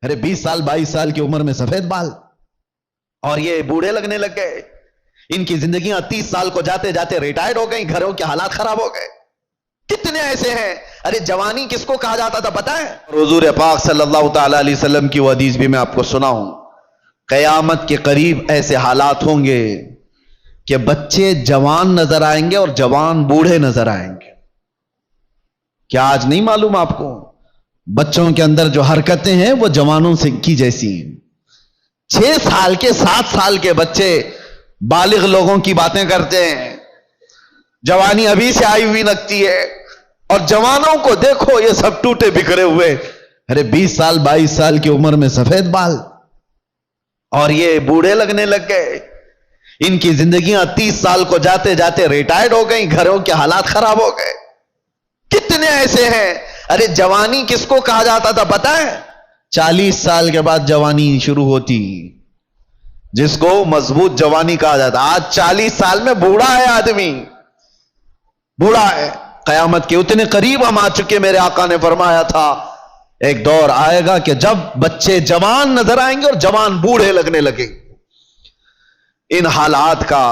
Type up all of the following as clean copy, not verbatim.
ارے 20 سال 22 سال کی عمر میں سفید بال اور یہ بوڑھے لگنے لگ گئے. ان کی زندگیاں 30 سال کو جاتے جاتے ریٹائرڈ ہو گئی. گھروں کے حالات خراب ہو گئے. کتنے ایسے ہیں. ارے جوانی کس کو کہا جاتا تھا پتہ ہے؟ حضور پاک صلی اللہ تعالی علیہ وسلم کی وہ حدیث بھی میں آپ کو سناؤں. قیامت کے قریب ایسے حالات ہوں گے کہ بچے جوان نظر آئیں گے اور جوان بوڑھے نظر آئیں گے. کیا آج نہیں معلوم آپ کو؟ بچوں کے اندر جو حرکتیں ہیں وہ جوانوں سے کی جیسی ہیں. 6 سال کے 7 سال کے بچے بالغ لوگوں کی باتیں کرتے ہیں. جوانی ابھی سے آئی ہوئی لگتی ہے اور جوانوں کو دیکھو یہ سب ٹوٹے بکھرے ہوئے. ارے 20 سال 22 سال کی عمر میں سفید بال اور یہ بوڑھے لگنے لگ گئے. ان کی زندگیاں 30 سال کو جاتے جاتے ریٹائرڈ ہو گئی. گھروں کے حالات خراب ہو گئے. کتنے ایسے ہیں. ارے جوانی کس کو کہا جاتا تھا پتہ ہے؟ 40 سال کے بعد جوانی شروع ہوتی جس کو مضبوط جوانی کہا جاتا. آج 40 سال میں بوڑھا ہے آدمی, بوڑھا ہے. قیامت کے اتنے قریب ہم آ چکے. میرے آقا نے فرمایا تھا ایک دور آئے گا کہ جب بچے جوان نظر آئیں گے اور جوان بوڑھے لگنے لگیں. ان حالات کا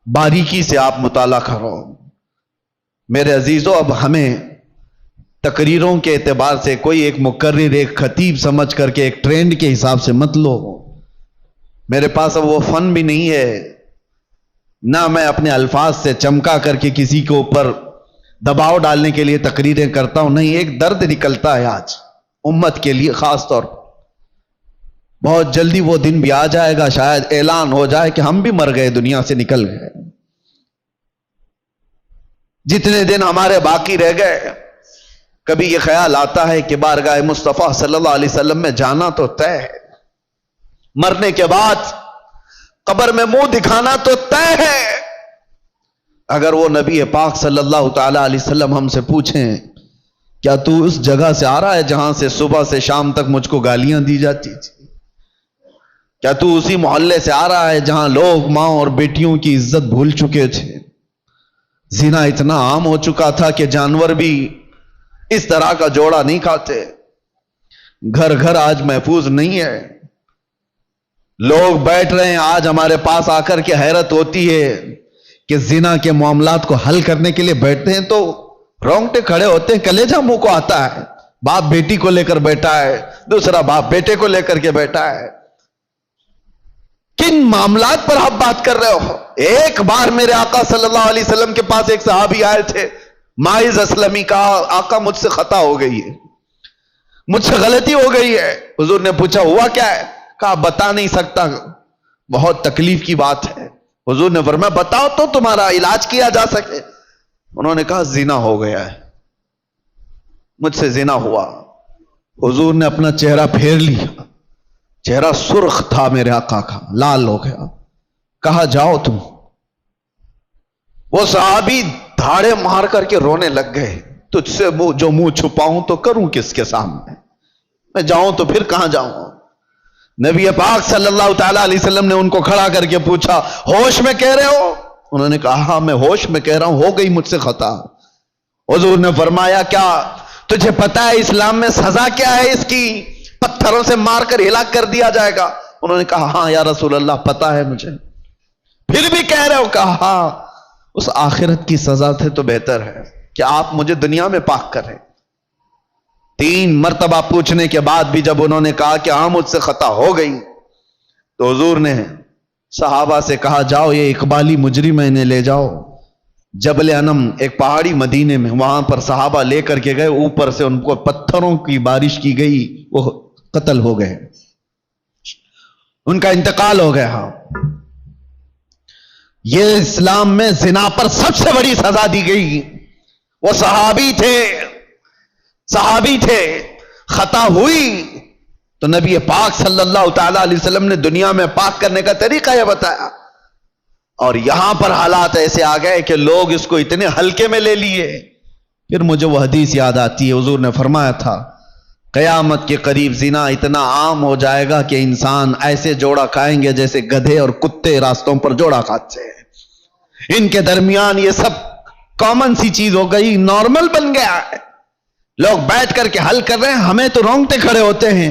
باریکی سے آپ مطالعہ کرو میرے عزیزو. اب ہمیں تقریروں کے اعتبار سے کوئی ایک مقرر ایک خطیب سمجھ کر کے ایک ٹرینڈ کے حساب سے مت لو. میرے پاس اب وہ فن بھی نہیں ہے, نہ میں اپنے الفاظ سے چمکا کر کے کسی کے اوپر دباؤ ڈالنے کے لیے تقریریں کرتا ہوں. نہیں, ایک درد نکلتا ہے آج امت کے لیے خاص طور پر. بہت جلدی وہ دن بھی آ جائے گا, شاید اعلان ہو جائے کہ ہم بھی مر گئے, دنیا سے نکل گئے. جتنے دن ہمارے باقی رہ گئے کبھی یہ خیال آتا ہے کہ بارگاہ مصطفیٰ صلی اللہ علیہ وسلم میں جانا تو طے ہے, مرنے کے بعد قبر میں منہ دکھانا تو طے ہے. اگر وہ نبی پاک صلی اللہ تعالی علیہ وسلم ہم سے پوچھیں کیا تو اس جگہ سے آ رہا ہے جہاں سے صبح سے شام تک مجھ کو گالیاں دی جاتی تھی؟ کیا تو اسی محلے سے آ رہا ہے جہاں لوگ ماں اور بیٹیوں کی عزت بھول چکے تھے؟ زنا اتنا عام ہو چکا تھا کہ جانور بھی اس طرح کا جوڑا نہیں کھاتے. گھر گھر آج محفوظ نہیں ہے. لوگ بیٹھ رہے ہیں آج ہمارے پاس آ کر کے حیرت ہوتی ہے کہ زنا کے معاملات کو حل کرنے کے لیے بیٹھتے ہیں تو رونگٹے کھڑے ہوتے ہیں, کلیجہ منہ کو آتا ہے. باپ بیٹی کو لے کر بیٹھا ہے, دوسرا باپ بیٹے کو لے کر کے بیٹھا ہے. کن معاملات پر آپ بات کر رہے ہو؟ ایک بار میرے آقا صلی اللہ علیہ وسلم کے پاس ایک صحابی آئے تھے, ماعز اسلمی, کہا آقا مجھ سے خطا ہو گئی ہے, مجھ سے غلطی ہو گئی ہے. حضور نے پوچھا ہوا کیا ہے؟ کہا بتا نہیں سکتا, بہت تکلیف کی بات ہے. حضور نے فرمایا بتاؤ تو تمہارا علاج کیا جا سکے. انہوں نے کہا زنا ہو گیا ہے, مجھ سے زنا ہوا. حضور نے اپنا چہرہ پھیر لیا, چہرہ سرخ تھا میرے آقا کا, لال ہو گیا. کہا جاؤ تم. وہ صحابی دھاڑے مار کر کے رونے لگ گئے. تجھ سے جو منہ چھپاؤں تو کروں کس کے سامنے؟ میں جاؤں تو پھر کہاں جاؤں؟ نبی پاک صلی اللہ تعالی علیہ وسلم نے ان کو کھڑا کر کے پوچھا ہوش میں کہہ رہے ہو؟ انہوں نے کہا ہاں میں ہوش میں کہہ رہا ہوں, ہو گئی مجھ سے خطا. حضور نے فرمایا کیا تجھے پتا ہے اسلام میں سزا کیا ہے اس کی؟ پتھروں سے مار کر ہلاک کر دیا جائے گا. انہوں نے کہا ہاں یا رسول اللہ پتا ہے مجھے. پھر بھی کہہ رہے ہو؟ کہا ہاں, اس آخرت کی سزا سے تو بہتر ہے کہ آپ مجھے دنیا میں پاک کریں. 3 مرتبہ پوچھنے کے بعد بھی جب انہوں نے کہا کہ ہاں مجھ سے خطا ہو گئی, تو حضور نے صحابہ سے کہا جاؤ یہ اقبالی مجرم انہیں لے جاؤ جبل انم, ایک پہاڑی مدینے میں, وہاں پر صحابہ لے کر کے گئے. اوپر سے ان کو پتھروں کی بارش کی گئی, وہ قتل ہو گئے, ان کا انتقال ہو گیا. یہ اسلام میں زنا پر سب سے بڑی سزا دی گئی. وہ صحابی تھے, خطا ہوئی تو نبی پاک صلی اللہ تعالی علیہ وسلم نے دنیا میں پاک کرنے کا طریقہ یہ بتایا. اور یہاں پر حالات ایسے آ گئے کہ لوگ اس کو اتنے ہلکے میں لے لیے. پھر مجھے وہ حدیث یاد آتی ہے, حضور نے فرمایا تھا قیامت کے قریب زنا اتنا عام ہو جائے گا کہ انسان ایسے جوڑا کھائیں گے جیسے گدھے اور کتے راستوں پر جوڑا کھاتے ہیں. ان کے درمیان یہ سب کامن سی چیز ہو گئی, نارمل بن گیا ہے. لوگ بیٹھ کر کے حل کر رہے ہیں, ہمیں تو رونگٹے کھڑے ہوتے ہیں